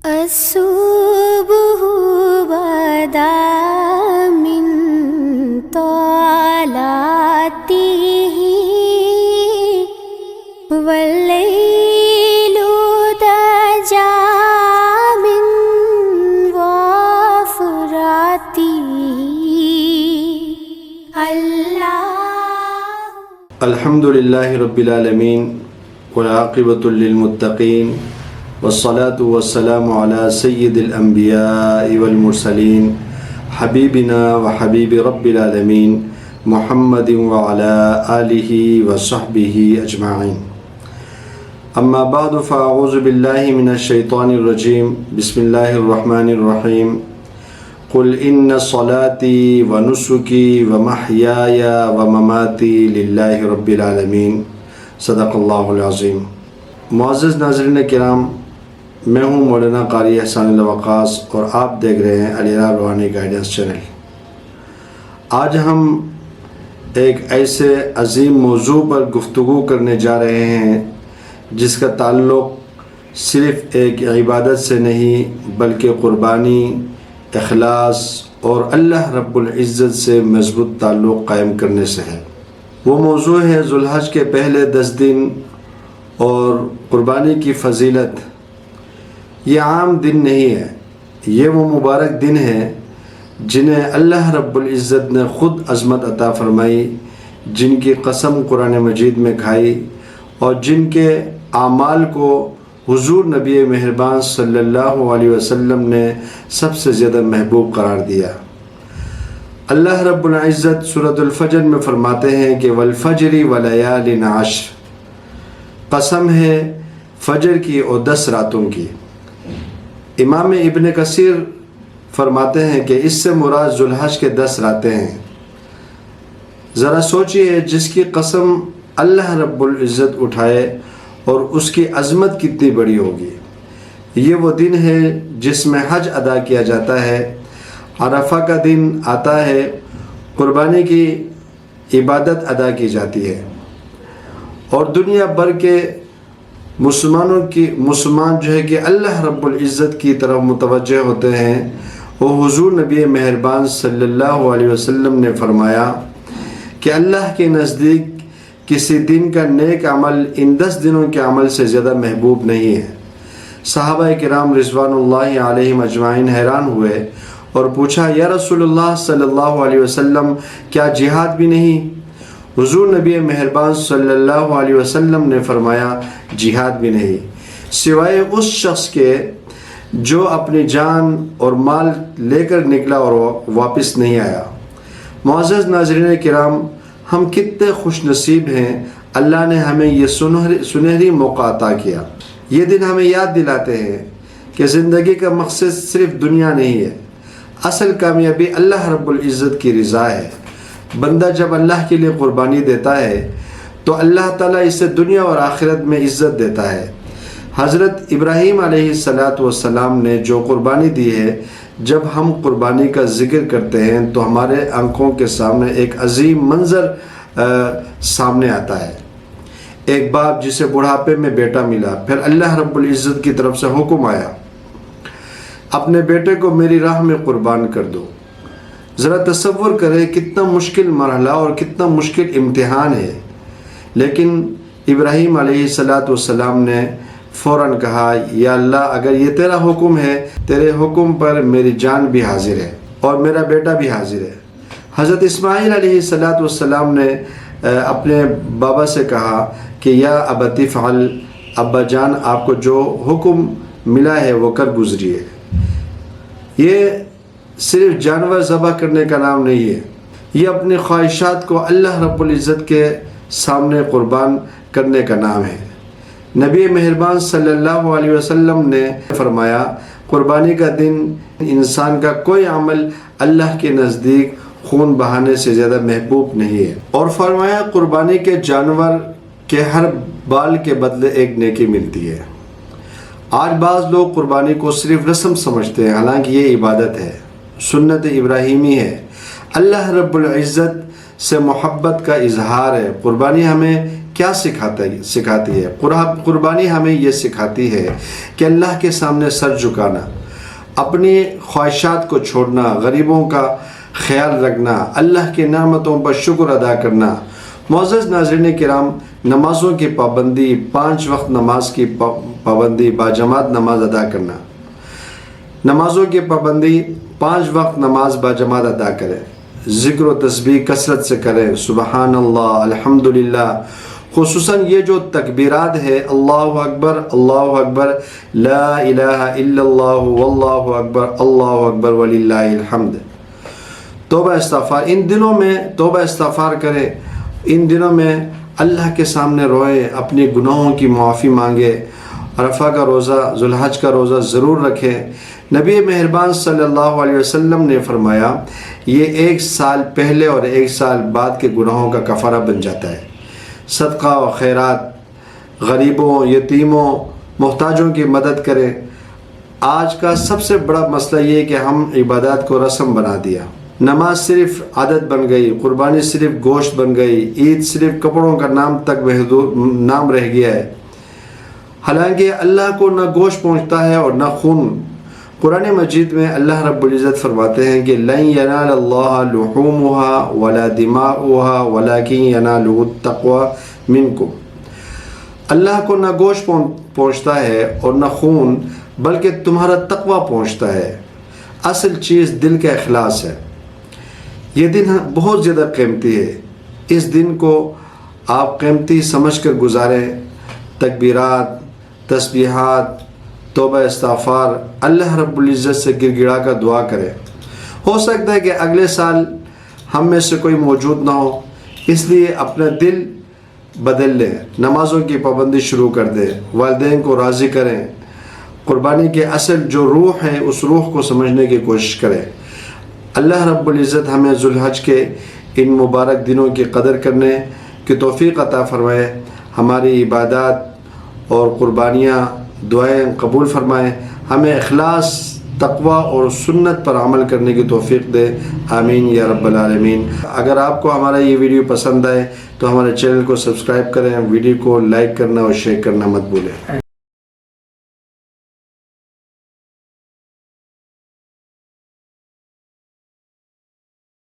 الصبح بدا من طلعته والليل دجى من وفراته الحمد لله رب العالمين والعاقبة للمتقين والصلاة والسلام على سيد الأنبياء والمرسلين حبيبنا وحبيب رب العالمين محمد وعلى آله وصحبه أجمعين. أما بعد فأعوذ بالله من الشيطان الرجيم. بسم الله الرحمن الرحيم. قل إن صلاتي ونسكي ومحياي ومماتي لله رب العالمين. صدق اللہ العظیم. معزز ناظرین کرام، میں ہوں مولانا قاری احسان اللہ وقاص اور آپ دیکھ رہے ہیں الہلال روحانی گائیڈنس چینل. آج ہم ایک ایسے عظیم موضوع پر گفتگو کرنے جا رہے ہیں جس کا تعلق صرف ایک عبادت سے نہیں بلکہ قربانی، اخلاص اور اللہ رب العزت سے مضبوط تعلق قائم کرنے سے ہے. وہ موضوع ہے ذو الحج کے پہلے 10 دن اور قربانی کی فضیلت. یہ عام دن نہیں ہے، یہ وہ مبارک دن ہے جنہیں اللہ رب العزت نے خود عظمت عطا فرمائی، جن کی قسم قرآن مجید میں کھائی اور جن کے اعمال کو حضور نبی مہربان صلی اللہ علیہ وسلم نے سب سے زیادہ محبوب قرار دیا. اللہ رب العزت سورۃ الفجر میں فرماتے ہیں کہ والفجر ولیال عشر، قسم ہے فجر کی اور 10 راتوں کی. امام ابن کثیر فرماتے ہیں کہ اس سے مراد ذو الحج کے 10 راتیں ہیں. ذرا سوچئے جس کی قسم اللہ رب العزت اٹھائے اور اس کی عظمت کتنی بڑی ہوگی. یہ وہ دن ہے جس میں حج ادا کیا جاتا ہے، عرفہ کا دن آتا ہے، قربانی کی عبادت ادا کی جاتی ہے اور دنیا بھر کے مسلمان جو ہے کہ اللہ رب العزت کی طرف متوجہ ہوتے ہیں. وہ حضور نبی مہربان صلی اللہ علیہ وسلم نے فرمایا کہ اللہ کے نزدیک کسی دن کا نیک عمل ان 10 دنوں کے عمل سے زیادہ محبوب نہیں ہے. صحابہ کرام رضوان اللہ علیہم اجمعین حیران ہوئے اور پوچھا یا رسول اللہ صلی اللہ علیہ وسلم کیا جہاد بھی نہیں؟ حضور نبی مہربان صلی اللہ علیہ وسلم نے فرمایا جہاد بھی نہیں، سوائے اس شخص کے جو اپنی جان اور مال لے کر نکلا اور واپس نہیں آیا. معزز ناظرین کرام، ہم کتنے خوش نصیب ہیں، اللہ نے ہمیں یہ سنہری موقع عطا کیا. یہ دن ہمیں یاد دلاتے ہیں کہ زندگی کا مقصد صرف دنیا نہیں ہے، اصل کامیابی اللہ رب العزت کی رضا ہے. بندہ جب اللہ کے لیے قربانی دیتا ہے تو اللہ تعالیٰ اسے دنیا اور آخرت میں عزت دیتا ہے. حضرت ابراہیم علیہ السلام نے جو قربانی دی ہے، جب ہم قربانی کا ذکر کرتے ہیں تو ہمارے آنکھوں کے سامنے ایک عظیم منظر سامنے آتا ہے. ایک باپ جسے بڑھاپے میں بیٹا ملا، پھر اللہ رب العزت کی طرف سے حکم آیا اپنے بیٹے کو میری راہ میں قربان کر دو. ذرا تصور کرے کتنا مشکل مرحلہ اور کتنا مشکل امتحان ہے، لیکن ابراہیم علیہ السلام نے فوراً کہا یا اللہ اگر یہ تیرا حکم ہے، تیرے حکم پر میری جان بھی حاضر ہے اور میرا بیٹا بھی حاضر ہے. حضرت اسماعیل علیہ السلام نے اپنے بابا سے کہا کہ یا ابت فعل، ابا جان آپ کو جو حکم ملا ہے وہ کر گزریے. یہ صرف جانور ذبح کرنے کا نام نہیں ہے، یہ اپنی خواہشات کو اللہ رب العزت کے سامنے قربان کرنے کا نام ہے. نبی مہربان صلی اللہ علیہ وسلم نے فرمایا قربانی کا دن انسان کا کوئی عمل اللہ کے نزدیک خون بہانے سے زیادہ محبوب نہیں ہے، اور فرمایا قربانی کے جانور کے ہر بال کے بدلے ایک نیکی ملتی ہے. آج بعض لوگ قربانی کو صرف رسم سمجھتے ہیں، حالانکہ یہ عبادت ہے، سنت ابراہیمی ہے، اللہ رب العزت سے محبت کا اظہار ہے. قربانی ہمیں کیا سکھاتی ہے؟ قربانی ہمیں یہ سکھاتی ہے کہ اللہ کے سامنے سر جھکانا، اپنی خواہشات کو چھوڑنا، غریبوں کا خیال رکھنا، اللہ کی نعمتوں پر شکر ادا کرنا۔ معزز ناظرین کرام، نمازوں کی پابندی، 5 وقت نماز کی پابندی، باجماعت نماز ادا کرنا، نمازوں کی پابندی، 5 وقت نماز باجماعت ادا کریں، ذکر و تسبیح کثرت سے کریں، سبحان اللہ، الحمدللہ، خصوصاً یہ جو تکبیرات ہے، اللہ اکبر، لا الہ الا اللہ، واللہ اکبر وللہ الحمد، توبہ استغفار، ان دنوں میں توبہ استغفار کرے، ان دنوں میں اللہ کے سامنے روئے، اپنے گناہوں کی معافی مانگے، عرفہ کا روزہ، ذوالحج کا روزہ ضرور رکھے۔ نبی مہربان صلی اللہ علیہ وسلم نے فرمایا یہ 1 سال پہلے اور 1 سال بعد کے گناہوں کا کفارہ بن جاتا ہے۔ صدقہ و خیرات، غریبوں، یتیموں، محتاجوں کی مدد کریں۔ آج کا سب سے بڑا مسئلہ یہ ہے کہ ہم عبادات کو رسم بنا دیا، نماز صرف عادت بن گئی، قربانی صرف گوشت بن گئی، عید صرف کپڑوں کا نام رہ گیا ہے، حالانکہ اللہ کو نہ گوشت پہنچتا ہے اور نہ خون۔ قرآن مجید میں اللہ رب العزت فرماتے ہیں کہ لن ینال اللہ لحومها ولا دماؤها ولکن ینالہ التقوی منکم، اللہ کو نہ گوشت پہنچتا ہے اور نہ خون، بلکہ تمہارا تقوی پہنچتا ہے۔ اصل چیز دل کا اخلاص ہے۔ یہ دن بہت زیادہ قیمتی ہے، اس دن کو آپ قیمتی سمجھ کر گزاریں۔ تکبیرات، تسبیحات، توبہ استغفار، اللہ رب العزت سے گر گڑا کر دعا کریں۔ ہو سکتا ہے کہ اگلے سال ہم میں سے کوئی موجود نہ ہو، اس لیے اپنا دل بدل لیں، نمازوں کی پابندی شروع کر دیں، والدین کو راضی کریں، قربانی کے اصل جو روح ہے اس روح کو سمجھنے کی کوشش کریں۔ اللہ رب العزت ہمیں ذوالحج کے ان مبارک دنوں کی قدر کرنے کی توفیق عطا فرمائے، ہماری عبادات اور قربانیاں، دعائیں قبول فرمائے، ہمیں اخلاص، تقوی اور سنت پر عمل کرنے کی توفیق دے، آمین یا رب العالمین۔ اگر آپ کو ہمارا یہ ویڈیو پسند آئے تو ہمارے چینل کو سبسکرائب کریں، ویڈیو کو لائک کرنا اور شیئر کرنا مت بھولیں۔